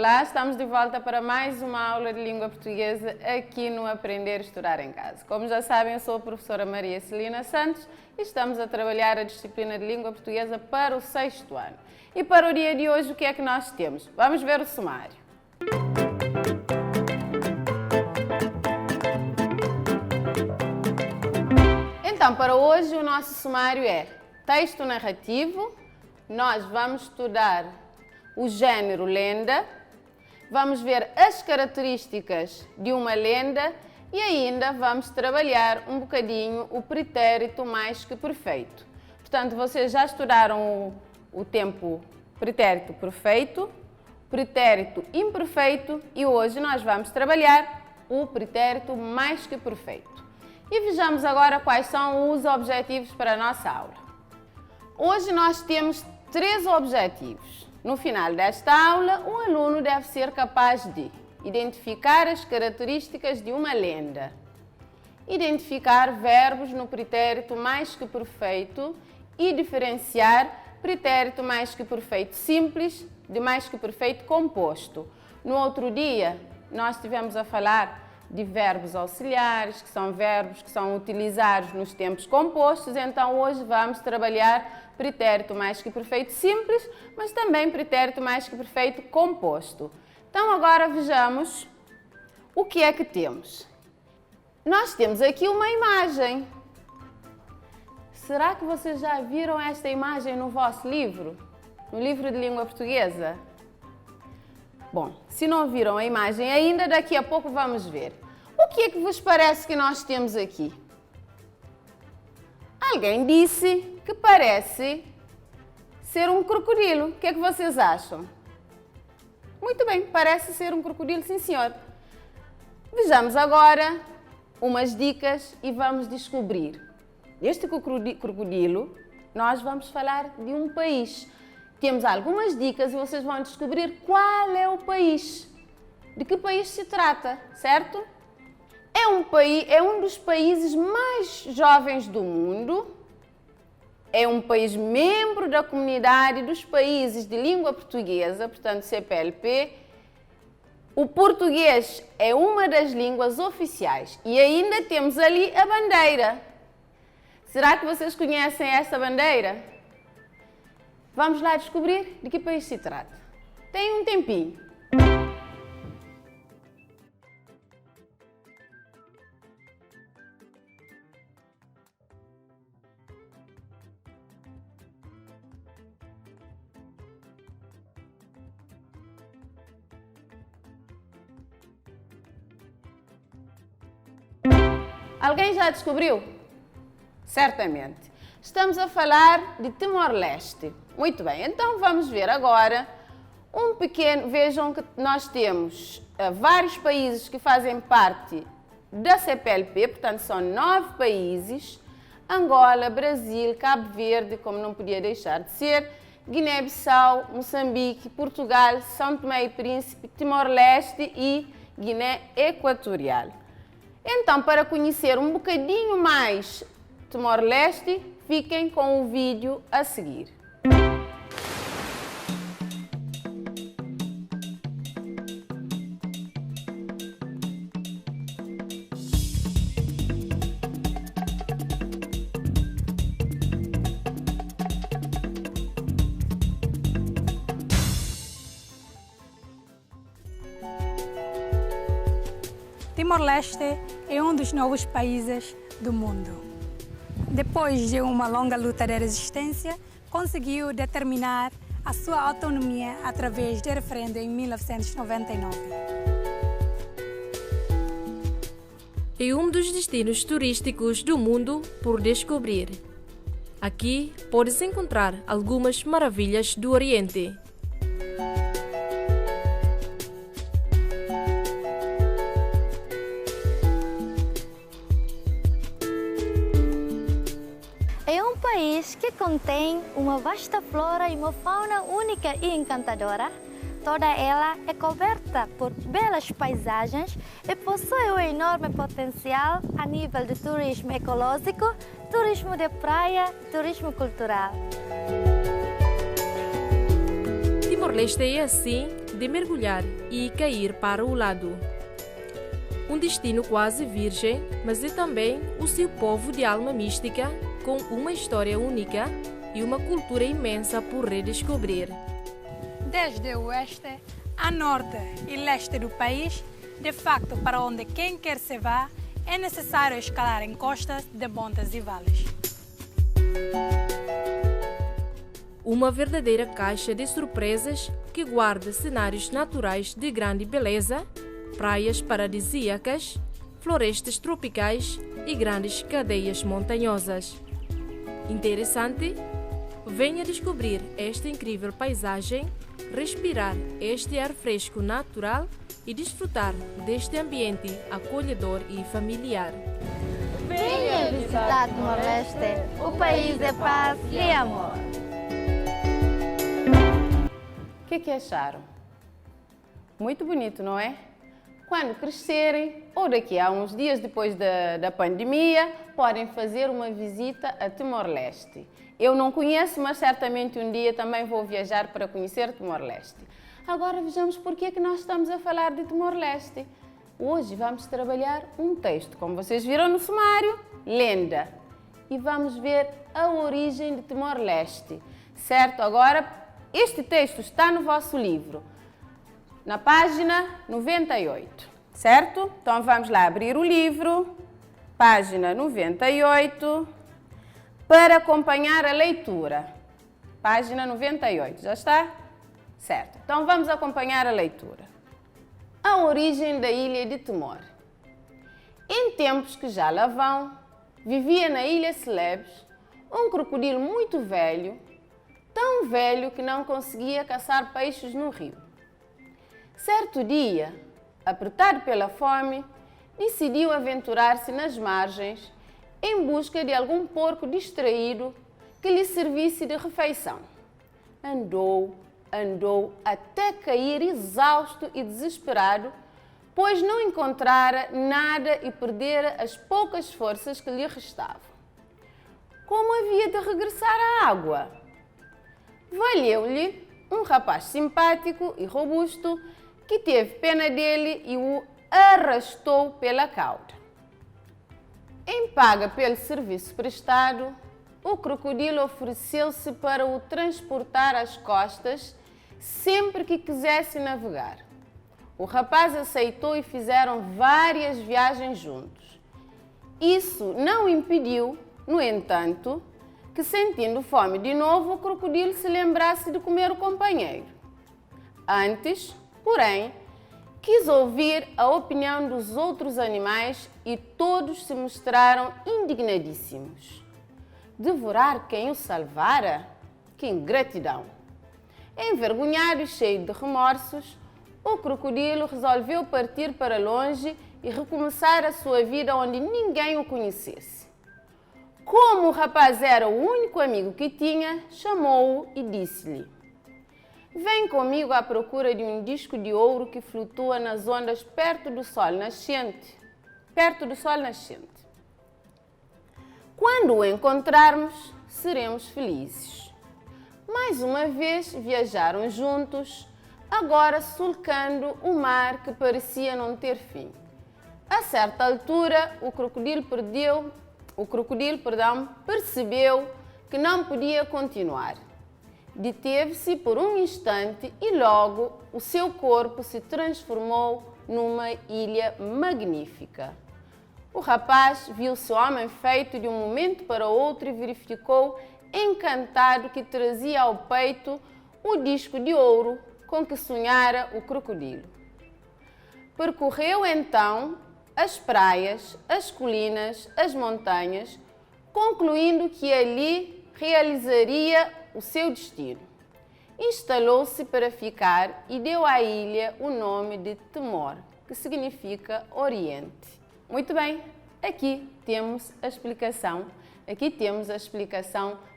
Olá, estamos de volta para mais uma aula de língua portuguesa aqui no Aprender a Estudar em Casa. Como já sabem, eu sou a professora Maria Celina Santos e estamos a trabalhar a disciplina de língua portuguesa para o 6º ano. E para o dia de hoje, o que é que nós temos? Vamos ver o sumário. Então, para hoje, o nosso sumário é texto narrativo. Nós vamos estudar o género lenda, vamos ver as características de uma lenda e ainda vamos trabalhar um bocadinho o pretérito mais que perfeito. Portanto, vocês já estudaram o tempo pretérito perfeito, pretérito imperfeito e hoje nós vamos trabalhar o pretérito mais que perfeito. E vejamos agora quais são os objetivos para a nossa aula. Hoje nós temos 3 objetivos. No final desta aula, o aluno deve ser capaz de identificar as características de uma lenda, identificar verbos no pretérito mais que perfeito e diferenciar pretérito mais que perfeito simples de mais que perfeito composto. No outro dia, nós estivemos a falar de verbos auxiliares, que são verbos que são utilizados nos tempos compostos, então hoje vamos trabalhar pretérito mais que perfeito simples, mas também pretérito mais que perfeito composto. Então agora vejamos o que é que temos. Nós temos aqui uma imagem. Será que vocês já viram esta imagem no vosso livro? No livro de língua portuguesa? Bom, se não viram a imagem ainda, daqui a pouco vamos ver. O que é que vos parece que nós temos aqui? Alguém disse que parece ser um crocodilo. O que é que vocês acham? Muito bem, parece ser um crocodilo, sim senhor. Vejamos agora umas dicas e vamos descobrir. Este crocodilo, nós vamos falar de um país. Temos algumas dicas e vocês vão descobrir qual é o país. De que país se trata, certo? É um dos países mais jovens do mundo. É um país membro da comunidade dos países de língua portuguesa, portanto CPLP. O português é uma das línguas oficiais e ainda temos ali a bandeira. Será que vocês conhecem essa bandeira? Vamos lá descobrir de que país se trata. Tem um tempinho. Alguém já descobriu? Certamente. Estamos a falar de Timor-Leste. Muito bem, então vamos ver agora vejam que nós temos vários países que fazem parte da CPLP, portanto são 9 países: Angola, Brasil, Cabo Verde, como não podia deixar de ser, Guiné-Bissau, Moçambique, Portugal, São Tomé e Príncipe, Timor-Leste e Guiné Equatorial. Então, para conhecer um bocadinho mais Timor-Leste, fiquem com o vídeo a seguir. Timor-Leste é um dos novos países do mundo. Depois de uma longa luta de resistência, conseguiu determinar a sua autonomia através de referendo em 1999. É um dos destinos turísticos do mundo por descobrir. Aqui podes encontrar algumas maravilhas do Oriente. Que contém uma vasta flora e uma fauna única e encantadora. Toda ela é coberta por belas paisagens e possui um enorme potencial a nível de turismo ecológico, turismo de praia, turismo cultural. Timor-Leste é assim de mergulhar e cair para o lado. Um destino quase virgem, mas é também o seu povo de alma mística, com uma história única e uma cultura imensa por redescobrir. Desde o oeste a norte e leste do país, de facto, para onde quem quer se vá, é necessário escalar encostas de montes e vales. Uma verdadeira caixa de surpresas que guarda cenários naturais de grande beleza, praias paradisíacas, florestas tropicais e grandes cadeias montanhosas. Interessante? Venha descobrir esta incrível paisagem, respirar este ar fresco natural e desfrutar deste ambiente acolhedor e familiar. Venha visitar Timor-Leste, o país de paz e amor. O que acharam? Muito bonito, não é? Quando crescerem, ou daqui a uns dias depois da pandemia, podem fazer uma visita a Timor-Leste. Eu não conheço, mas certamente um dia também vou viajar para conhecer Timor-Leste. Agora vejamos por que nós estamos a falar de Timor-Leste. Hoje vamos trabalhar um texto, como vocês viram no sumário, lenda. E vamos ver a origem de Timor-Leste, certo? Agora, este texto está no vosso livro, na página 98, certo? Então vamos lá abrir o livro, página 98, para acompanhar a leitura. Página 98, já está? Certo. Então vamos acompanhar a leitura. A origem da ilha de Timor. Em tempos que já lá vão, vivia na ilha Celebes um crocodilo muito velho, tão velho que não conseguia caçar peixes no rio. Certo dia, apertado pela fome, decidiu aventurar-se nas margens em busca de algum porco distraído que lhe servisse de refeição. Andou até cair exausto e desesperado, pois não encontrara nada e perdera as poucas forças que lhe restavam. Como havia de regressar à água? Valeu-lhe um rapaz simpático e robusto que teve pena dele e o arrastou pela cauda. Em paga pelo serviço prestado, o crocodilo ofereceu-se para o transportar às costas sempre que quisesse navegar. O rapaz aceitou e fizeram várias viagens juntos. Isso não impediu, no entanto, que, sentindo fome de novo, o crocodilo se lembrasse de comer o companheiro. Antes, porém, quis ouvir a opinião dos outros animais e todos se mostraram indignadíssimos. Devorar quem o salvara? Que ingratidão! Envergonhado e cheio de remorsos, o crocodilo resolveu partir para longe e recomeçar a sua vida onde ninguém o conhecesse. Como o rapaz era o único amigo que tinha, chamou-o e disse-lhe: "Vem comigo à procura de um disco de ouro que flutua nas ondas perto do sol nascente. Quando o encontrarmos, seremos felizes." Mais uma vez viajaram juntos, agora sulcando o mar que parecia não ter fim. A certa altura, o crocodilo percebeu que não podia continuar. Deteve-se por um instante e logo o seu corpo se transformou numa ilha magnífica. O rapaz viu-se homem feito de um momento para outro e verificou, encantado, que trazia ao peito o disco de ouro com que sonhara o crocodilo. Percorreu então as praias, as colinas, as montanhas, concluindo que ali realizaria o seu destino. Instalou-se para ficar e deu à ilha o nome de Timor, que significa Oriente. Muito bem, aqui temos a explicação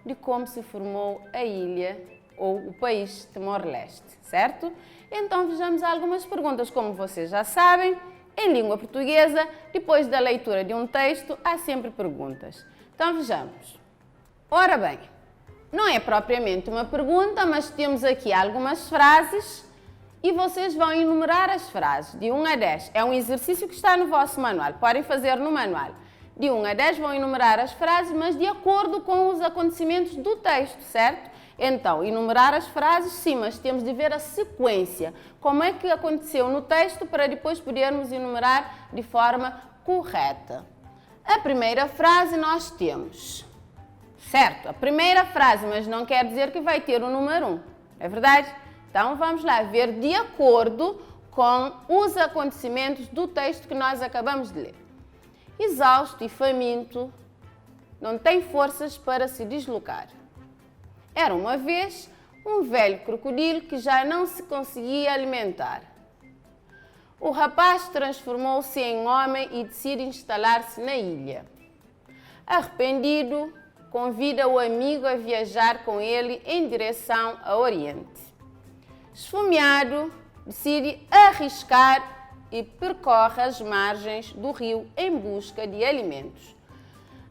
de como se formou a ilha ou o país Timor-Leste, certo? Então vejamos algumas perguntas. Como vocês já sabem, em língua portuguesa, depois da leitura de um texto, há sempre perguntas. Então vejamos. Ora bem, não é propriamente uma pergunta, mas temos aqui algumas frases e vocês vão enumerar as frases de 1 a 10. É um exercício que está no vosso manual, podem fazer no manual. De 1 a 10 vão enumerar as frases, mas de acordo com os acontecimentos do texto, certo? Então, enumerar as frases, sim, mas temos de ver a sequência. Como é que aconteceu no texto para depois podermos enumerar de forma correta. A primeira frase nós temos, certo? A primeira frase, mas não quer dizer que vai ter o número 1, é verdade? Então, vamos lá ver de acordo com os acontecimentos do texto que nós acabamos de ler. Exausto e faminto, não tem forças para se deslocar. Era uma vez um velho crocodilo que já não se conseguia alimentar. O rapaz transformou-se em homem e decide instalar-se na ilha. Arrependido, convida o amigo a viajar com ele em direção ao Oriente. Esfomeado, decide arriscar e percorre as margens do rio em busca de alimentos.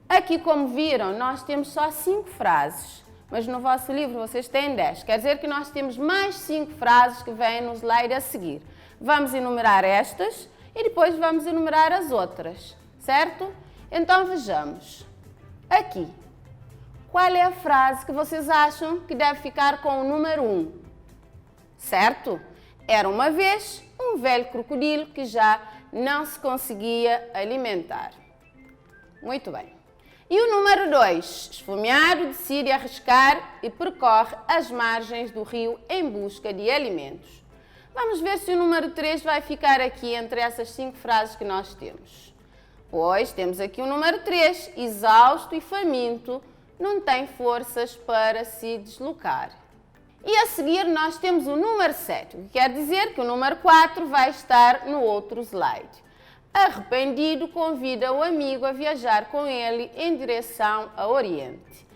Aqui, como viram, nós temos só 5 frases, mas no vosso livro vocês têm 10. Quer dizer que nós temos mais 5 frases que vêm no slide a seguir. Vamos enumerar estas e depois vamos enumerar as outras, certo? Então vejamos. Aqui, qual é a frase que vocês acham que deve ficar com o número 1? Certo? Era uma vez um velho crocodilo que já não se conseguia alimentar. Muito bem. E o número 2? Esfomeado, decide arriscar e percorre as margens do rio em busca de alimentos. Vamos ver se o número 3 vai ficar aqui entre essas 5 frases que nós temos. Pois temos aqui o número 3, exausto e faminto, não tem forças para se deslocar. E a seguir nós temos o número 7, o que quer dizer que o número 4 vai estar no outro slide. Arrependido, convida o amigo a viajar com ele em direção ao Oriente.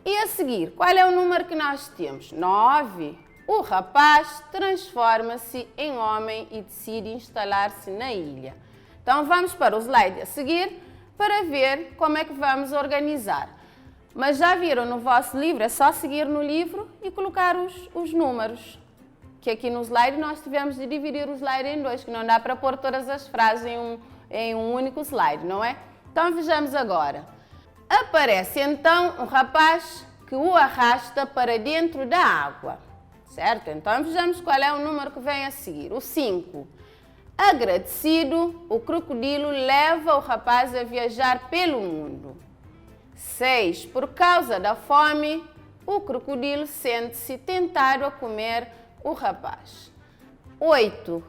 E a seguir, qual é o número que nós temos? 9. O rapaz transforma-se em homem e decide instalar-se na ilha. Então vamos para o slide a seguir para ver como é que vamos organizar. Mas já viram no vosso livro, é só seguir no livro e colocar os números. Que aqui no slide nós tivemos de dividir o slide em 2, que não dá para pôr todas as frases em um único slide, não é? Então vejamos agora. Aparece então um rapaz que o arrasta para dentro da água. Certo? Então vejamos qual é o número que vem a seguir. O 5. Agradecido, o crocodilo leva o rapaz a viajar pelo mundo. 6. Por causa da fome, o crocodilo sente-se tentado a comer o rapaz. 8.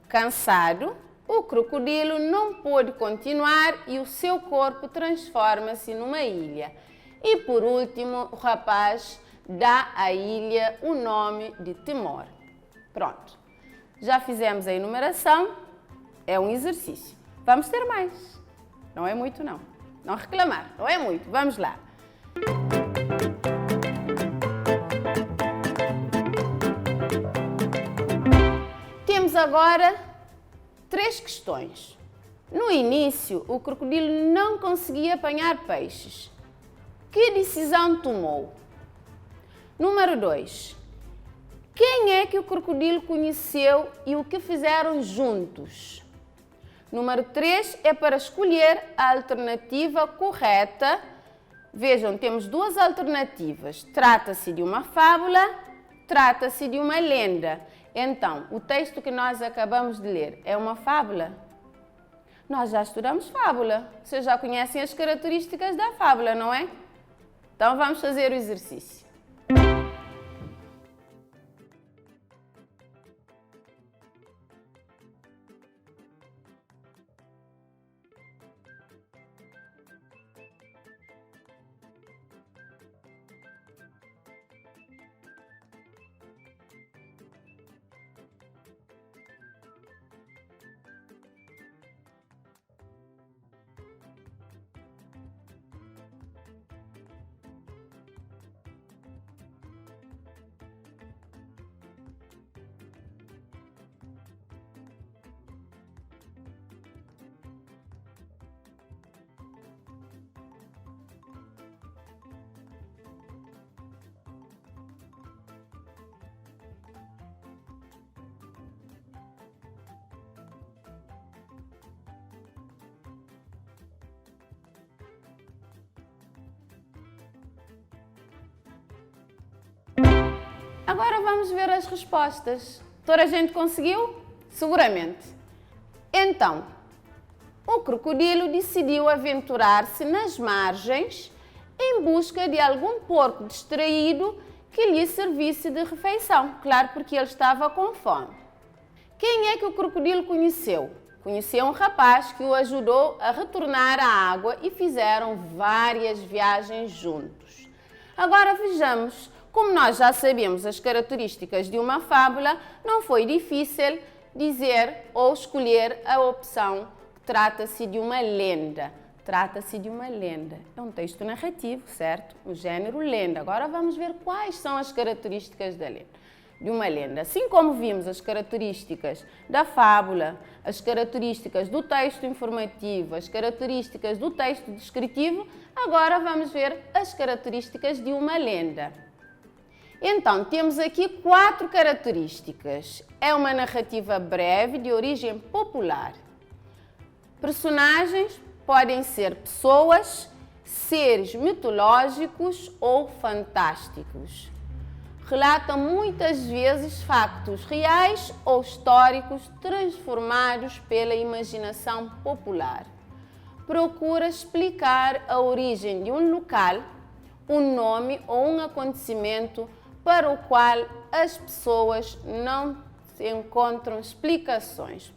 Cansado, o crocodilo não pôde continuar e o seu corpo transforma-se numa ilha. E por último, o rapaz dá à ilha o nome de Timor. Pronto. Já fizemos a enumeração. É um exercício. Vamos ter mais. Não é muito, não. Não reclamar. Não é muito. Vamos lá. Temos agora 3 questões. No início, o crocodilo não conseguia apanhar peixes. Que decisão tomou? Número 2. Quem é que o crocodilo conheceu e o que fizeram juntos? Número 3 é para escolher a alternativa correta. Vejam, temos 2 alternativas. Trata-se de uma fábula, trata-se de uma lenda. Então, o texto que nós acabamos de ler é uma fábula? Nós já estudamos fábula. Vocês já conhecem as características da fábula, não é? Então, vamos fazer o exercício. Agora vamos ver as respostas. Toda a gente conseguiu? Seguramente. Então, o crocodilo decidiu aventurar-se nas margens em busca de algum porco distraído que lhe servisse de refeição. Claro, porque ele estava com fome. Quem é que o crocodilo conheceu? Conheceu um rapaz que o ajudou a retornar à água e fizeram várias viagens juntos. Agora vejamos, como nós já sabemos as características de uma fábula, não foi difícil dizer ou escolher a opção que trata-se de uma lenda. Trata-se de uma lenda. É um texto narrativo, certo? O gênero lenda. Agora vamos ver quais são as características da lenda. De uma lenda. Assim como vimos as características da fábula, as características do texto informativo, as características do texto descritivo, agora vamos ver as características de uma lenda. Então, temos aqui 4 características. É uma narrativa breve de origem popular. Personagens podem ser pessoas, seres mitológicos ou fantásticos. Relata muitas vezes factos reais ou históricos transformados pela imaginação popular. Procura explicar a origem de um local, um nome ou um acontecimento para o qual as pessoas não encontram explicações.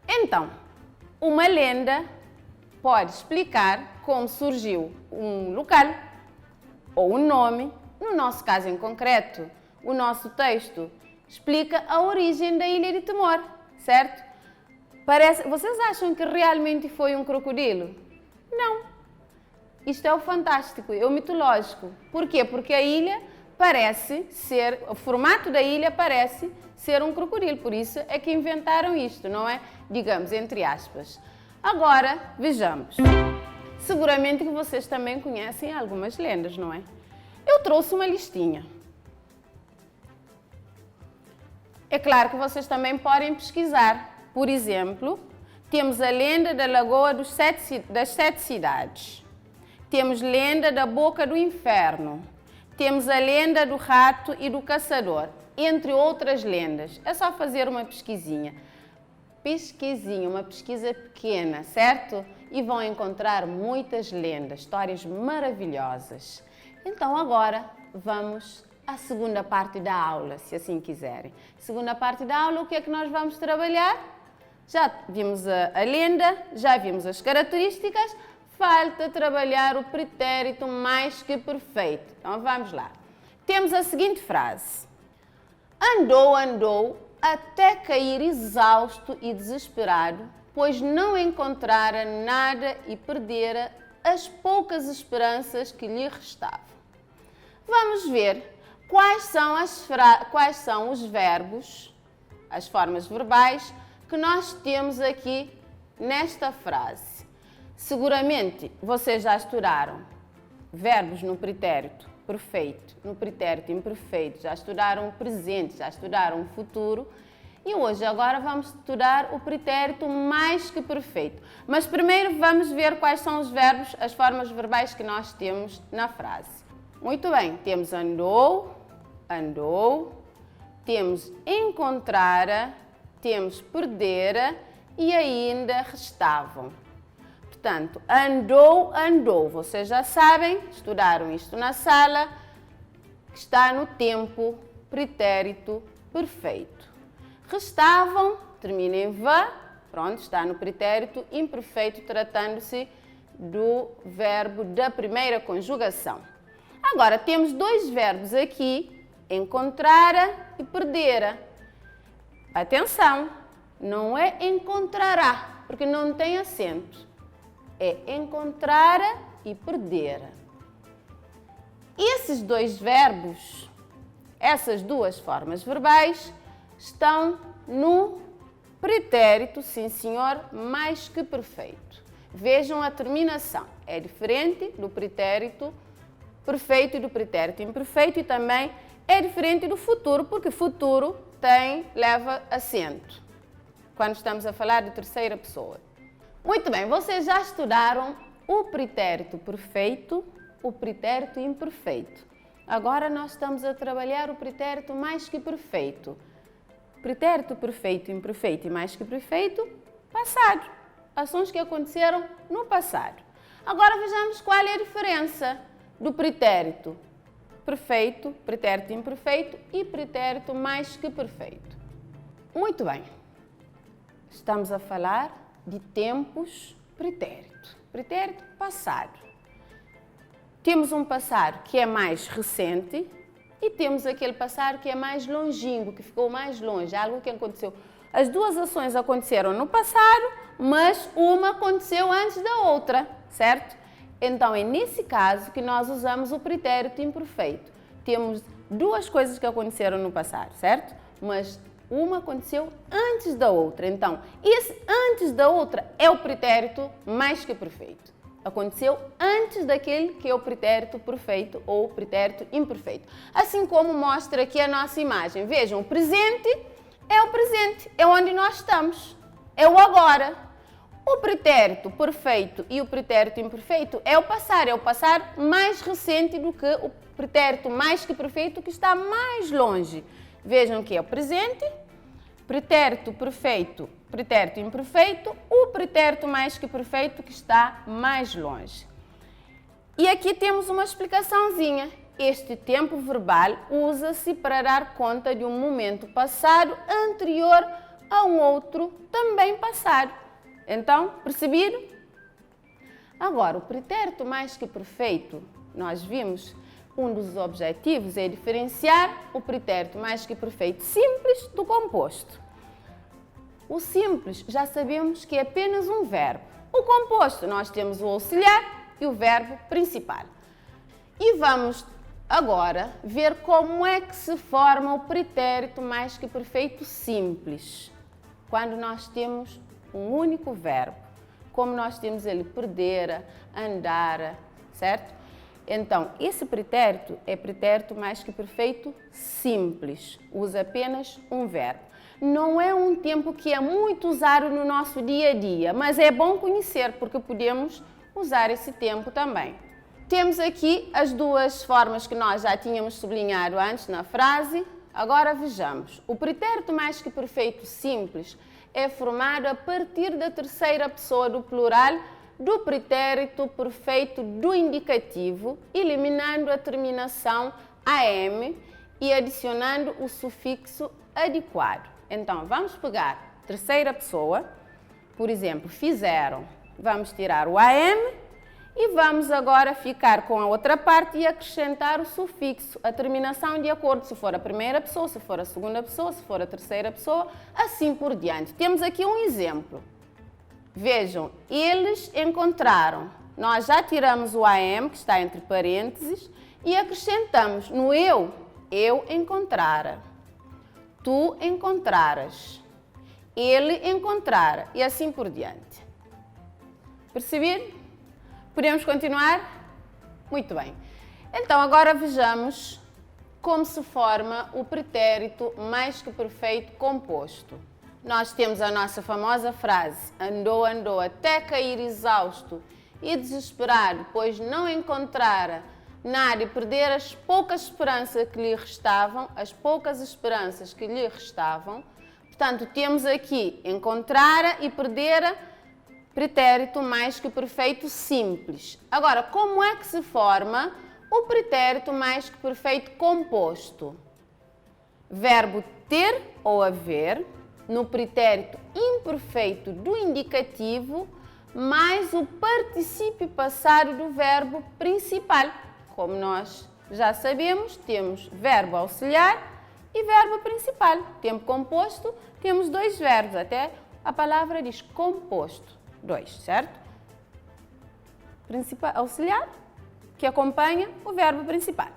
Então, uma lenda pode explicar como surgiu um local ou um nome. No nosso caso em concreto, o nosso texto explica a origem da Ilha de Timor, certo? Vocês acham que realmente foi um crocodilo? Não. Isto é o fantástico, é o mitológico. Por quê? Porque a ilha o formato da ilha parece ser um crocodilo, por isso é que inventaram isto, não é? Digamos, entre aspas. Agora, vejamos. Seguramente que vocês também conhecem algumas lendas, não é? Eu trouxe uma listinha. É claro que vocês também podem pesquisar. Por exemplo, temos a lenda da Lagoa das 7 Cidades. Temos lenda da Boca do Inferno. Temos a lenda do Rato e do Caçador, entre outras lendas. É só fazer uma pesquisinha. Uma pesquisa pequena, certo? E vão encontrar muitas lendas, histórias maravilhosas. Então agora vamos à segunda parte da aula, se assim quiserem. Segunda parte da aula, o que é que nós vamos trabalhar? Já vimos a lenda, já vimos as características, falta trabalhar o pretérito mais que perfeito. Então vamos lá. Temos a seguinte frase. Andou, andou, até cair exausto e desesperado, pois não encontrara nada e perdera as poucas esperanças que lhe restavam. Vamos ver quais são os verbos, as formas verbais que nós temos aqui nesta frase. Seguramente vocês já estudaram verbos no pretérito perfeito, no pretérito imperfeito, já estudaram o presente, já estudaram o futuro e hoje agora vamos estudar o pretérito mais que perfeito. Mas primeiro vamos ver quais são os verbos, as formas verbais que nós temos na frase. Muito bem, temos andou, andou, temos encontrara, temos perdera e ainda restavam. Portanto, andou, andou. Vocês já sabem, estudaram isto na sala, que está no tempo pretérito perfeito. Restavam, termina em va, pronto, está no pretérito imperfeito, tratando-se do verbo da primeira conjugação. Agora, temos 2 verbos aqui, encontrara e perdera. Atenção, não é encontrará, porque não tem acento. É encontrara e perdera. Esses 2 verbos, essas 2 formas verbais, estão no pretérito, sim senhor, mais que perfeito. Vejam a terminação. É diferente do pretérito perfeito e do pretérito imperfeito e também é diferente do futuro, porque futuro leva acento, quando estamos a falar de terceira pessoa. Muito bem, vocês já estudaram o pretérito perfeito o pretérito imperfeito. Agora nós estamos a trabalhar o pretérito mais que perfeito. Pretérito perfeito, imperfeito e mais que perfeito, passado. Ações que aconteceram no passado. Agora vejamos qual é a diferença do pretérito perfeito, pretérito imperfeito e pretérito mais que perfeito. Muito bem. Estamos a falar de tempos pretérito. Pretérito passado. Temos um passado que é mais recente e temos aquele passado que é mais longínquo, que ficou mais longe, algo que aconteceu. As duas ações aconteceram no passado, mas uma aconteceu antes da outra, certo? Então é nesse caso que nós usamos o pretérito imperfeito. Temos duas coisas que aconteceram no passado, certo? Mas uma aconteceu antes da outra. Então, esse antes da outra é o pretérito mais que perfeito. Aconteceu antes daquele que é o pretérito perfeito ou o pretérito imperfeito. Assim como mostra aqui a nossa imagem. Vejam, o presente, é onde nós estamos, é o agora. O pretérito perfeito e o pretérito imperfeito é o passar mais recente do que o pretérito mais que perfeito, que está mais longe. Vejam que é o presente, pretérito perfeito, pretérito imperfeito, o pretérito mais que perfeito que está mais longe. E aqui temos uma explicaçãozinha. Este tempo verbal usa-se para dar conta de um momento passado anterior a um outro também passado. Então, percebido? Agora, o pretérito mais que perfeito, nós vimos, um dos objetivos é diferenciar o pretérito mais que perfeito simples do composto. O simples já sabemos que é apenas um verbo. O composto, nós temos o auxiliar e o verbo principal. E vamos agora ver como é que se forma o pretérito mais que perfeito simples. Quando nós temos um único verbo, como nós temos ele perdera, andara, certo? Então, esse pretérito é pretérito mais que perfeito simples, usa apenas um verbo. Não é um tempo que é muito usado no nosso dia a dia, mas é bom conhecer porque podemos usar esse tempo também. Temos aqui as duas formas que nós já tínhamos sublinhado antes na frase. Agora vejamos. O pretérito mais que perfeito simples é formado a partir da terceira pessoa do plural do pretérito perfeito do indicativo, eliminando a terminação am e adicionando o sufixo adequado. Então, vamos pegar terceira pessoa, por exemplo, fizeram. Vamos tirar o am e vamos agora ficar com a outra parte e acrescentar o sufixo, a terminação de acordo se for a primeira pessoa, se for a segunda pessoa, se for a terceira pessoa, assim por diante. Temos aqui um exemplo. Vejam, eles encontraram. Nós já tiramos o am, que está entre parênteses, e acrescentamos no eu encontrara. Tu encontraras. Ele encontrara. E assim por diante. Percebido? Podemos continuar? Muito bem. Então, agora vejamos como se forma o pretérito mais que perfeito composto. Nós temos a nossa famosa frase: andou, andou, até cair exausto e desesperado, pois não encontrara nada e perder as poucas esperanças que lhe restavam, Portanto, temos aqui encontrara e perdera, pretérito mais que perfeito simples. Agora, como é que se forma o pretérito mais que perfeito composto? Verbo ter ou haver, no pretérito imperfeito do indicativo, mais o particípio passado do verbo principal. Como nós já sabemos, temos verbo auxiliar e verbo principal. Tempo composto, temos dois verbos, até a palavra diz composto. Dois, certo? Principal, auxiliar, que acompanha o verbo principal.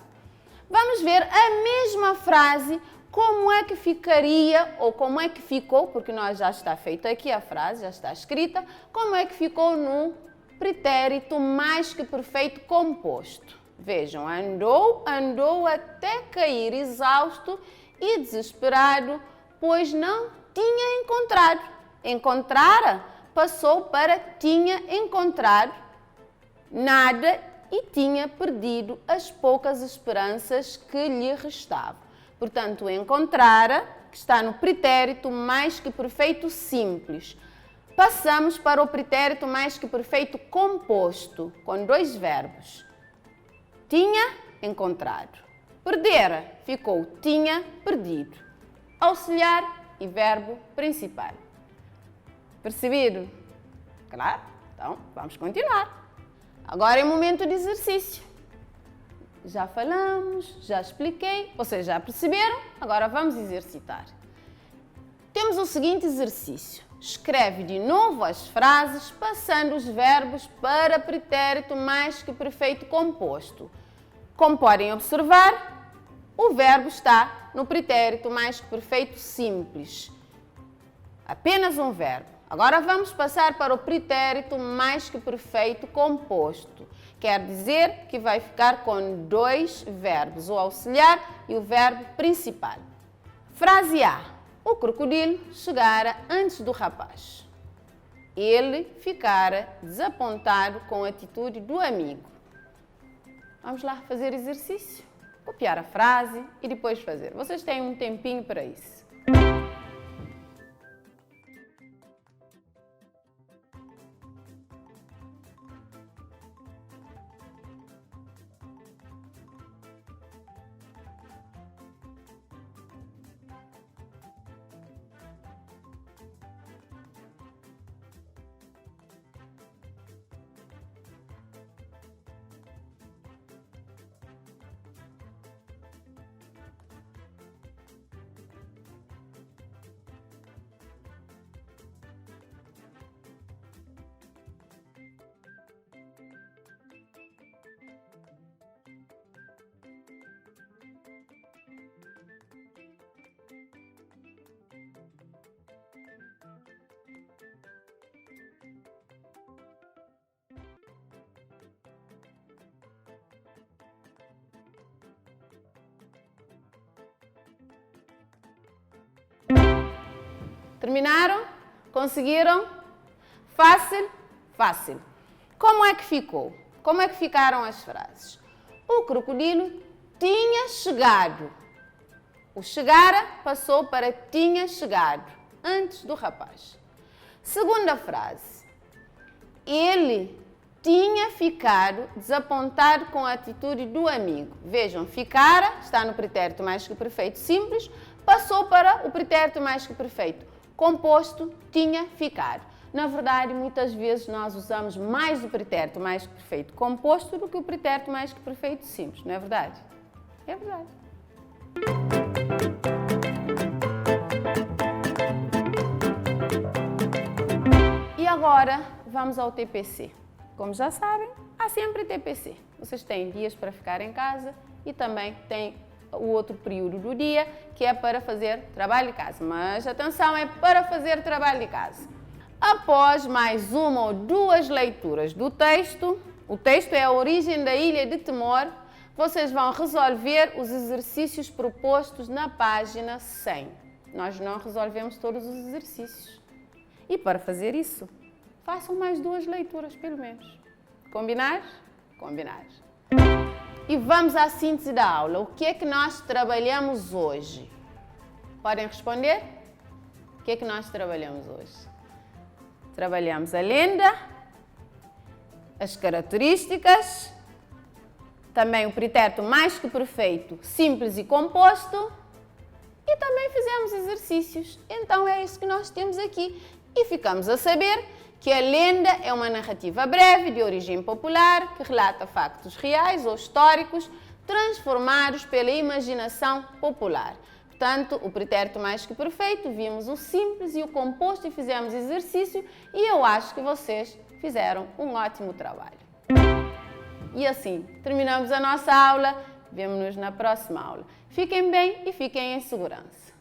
Vamos ver a mesma frase, como é que ficaria, ou como é que ficou, porque nós já está feita aqui a frase, já está escrita, como é que ficou no pretérito mais que perfeito composto. Vejam, andou, andou até cair exausto e desesperado, pois não tinha encontrado. Encontrara passou para tinha encontrado nada e tinha perdido as poucas esperanças que lhe restavam. Portanto, o encontrara, que está no pretérito mais que perfeito simples. Passamos para o pretérito mais que perfeito composto, com 2 verbos. Tinha, encontrado. Perdera, ficou tinha, perdido. Auxiliar e verbo principal. Percebido? Claro? Então, vamos continuar. Agora é momento de exercício. Já falamos, já expliquei, vocês já perceberam? Agora vamos exercitar. Temos o seguinte exercício. Escreve de novo as frases, passando os verbos para pretérito mais que perfeito composto. Como podem observar, o verbo está no pretérito mais que perfeito simples. Apenas um verbo. Agora vamos passar para o pretérito mais que perfeito composto. Quer dizer que vai ficar com 2 verbos, o auxiliar e o verbo principal. Frase A. O crocodilo chegara antes do rapaz. Ele ficara desapontado com a atitude do amigo. Vamos lá fazer exercício? Copiar a frase e depois fazer. Vocês têm um tempinho para isso. Terminaram? Conseguiram? Fácil? Fácil. Como é que ficou? Como é que ficaram as frases? O crocodilo tinha chegado. O chegara passou para tinha chegado, antes do rapaz. Segunda frase. Ele tinha ficado desapontado com a atitude do amigo. Vejam, ficara está no pretérito mais que perfeito simples, passou para o pretérito mais que perfeito composto, tinha ficado. Na verdade, muitas vezes nós usamos mais o pretérito mais que perfeito composto do que o pretérito mais que perfeito simples, não é verdade? É verdade. E agora vamos ao TPC. Como já sabem, há sempre TPC. Vocês têm dias para ficar em casa e também têm o outro período do dia, que é para fazer trabalho de casa. Mas atenção, é para fazer trabalho de casa. Após mais uma ou 2 leituras do texto, o texto é a origem da Ilha de Timor, vocês vão resolver os exercícios propostos na página 100. Nós não resolvemos todos os exercícios. E para fazer isso, façam mais 2 leituras, pelo menos. Combinar? Combinar. E vamos à síntese da aula. O que é que nós trabalhamos hoje? Podem responder? O que é que nós trabalhamos hoje? Trabalhamos a lenda, as características, também o pretérito mais que perfeito, simples e composto, e também fizemos exercícios. Então é isso que nós temos aqui. E ficamos a saber que a lenda é uma narrativa breve de origem popular que relata factos reais ou históricos transformados pela imaginação popular. Portanto, o pretérito mais que perfeito, vimos o simples e o composto e fizemos exercício e eu acho que vocês fizeram um ótimo trabalho. E assim, terminamos a nossa aula. Vemo-nos na próxima aula. Fiquem bem e fiquem em segurança.